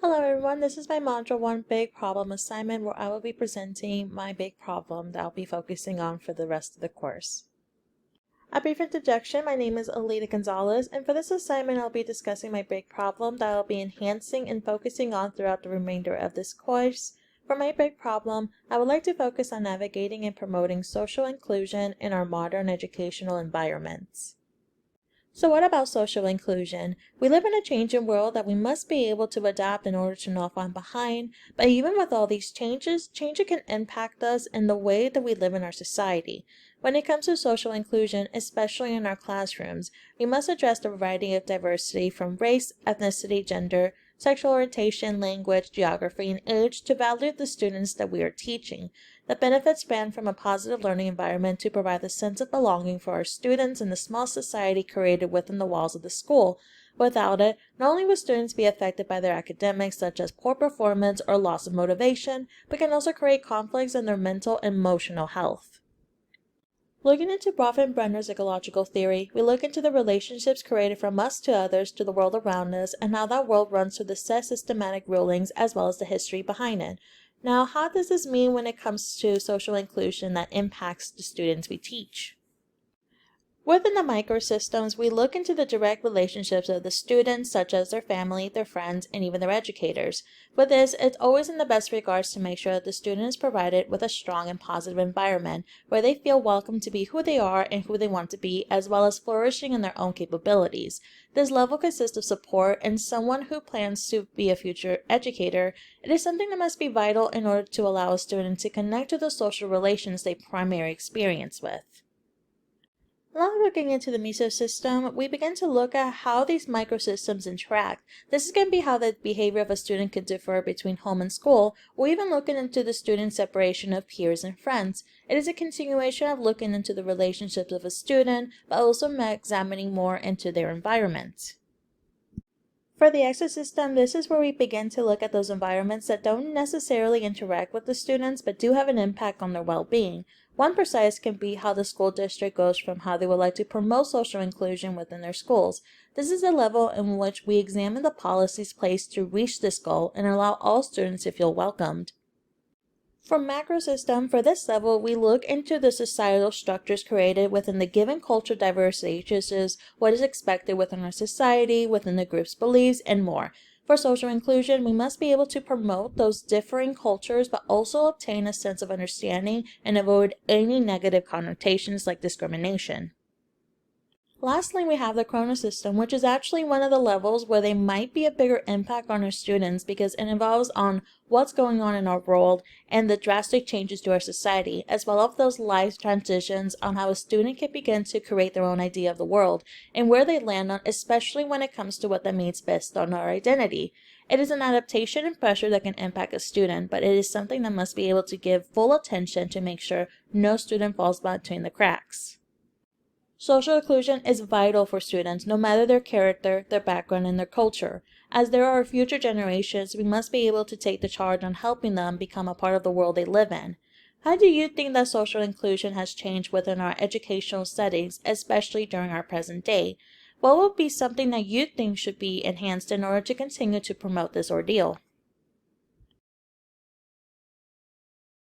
Hello everyone, this is my Module 1 Big Problem assignment where I will be presenting my big problem that I'll be focusing on for the rest of the course. A brief introduction, my name is Alita Gonzalez, and for this assignment I'll be discussing my big problem that I'll be enhancing and focusing on throughout the remainder of this course. For my big problem, I would like to focus on navigating and promoting social inclusion in our modern educational environments. So what about social inclusion? We live in a changing world that we must be able to adapt in order to not fall behind, but even with all these changes, change can impact us in the way that we live in our society. When it comes to social inclusion, especially in our classrooms, we must address the variety of diversity from race, ethnicity, gender, sexual orientation, language, geography, and age to value the students that we are teaching. The benefits span from a positive learning environment to provide the sense of belonging for our students in the small society created within the walls of the school. Without it, not only will students be affected by their academics such as poor performance or loss of motivation, but can also create conflicts in their mental and emotional health. Looking into Bronfenbrenner's ecological theory, we look into the relationships created from us to others to the world around us and how that world runs through the set systematic rulings as well as the history behind it. Now, how does this mean when it comes to social inclusion that impacts the students we teach? Within the microsystems, we look into the direct relationships of the students, such as their family, their friends, and even their educators. With this, it's always in the best regards to make sure that the student is provided with a strong and positive environment where they feel welcome to be who they are and who they want to be, as well as flourishing in their own capabilities. This level consists of support and someone who plans to be a future educator. It is something that must be vital in order to allow a student to connect to the social relations they primarily experience with. Now looking into the mesosystem, we begin to look at how these microsystems interact. This is going to be how the behavior of a student could differ between home and school, or even looking into the student's separation of peers and friends. It is a continuation of looking into the relationships of a student, but also examining more into their environment. For the exosystem, this is where we begin to look at those environments that don't necessarily interact with the students but do have an impact on their well-being. One precise can be how the school district goes from how they would like to promote social inclusion within their schools. This is a level in which we examine the policies placed to reach this goal and allow all students to feel welcomed. For macrosystem, for this level, we look into the societal structures created within the given culture diversity, such as what is expected within our society, within the group's beliefs, and more. For social inclusion, we must be able to promote those differing cultures, but also obtain a sense of understanding and avoid any negative connotations like discrimination. Lastly, we have the chronosystem, which is actually one of the levels where they might be a bigger impact on our students because it involves on what's going on in our world and the drastic changes to our society, as well as those life transitions on how a student can begin to create their own idea of the world and where they land on, especially when it comes to what that means best on our identity. It is an adaptation and pressure that can impact a student, but it is something that must be able to give full attention to make sure no student falls between the cracks. Social inclusion is vital for students, no matter their character, their background, and their culture. As there are future generations, we must be able to take the charge on helping them become a part of the world they live in. How do you think that social inclusion has changed within our educational settings, especially during our present day? What would be something that you think should be enhanced in order to continue to promote this ordeal?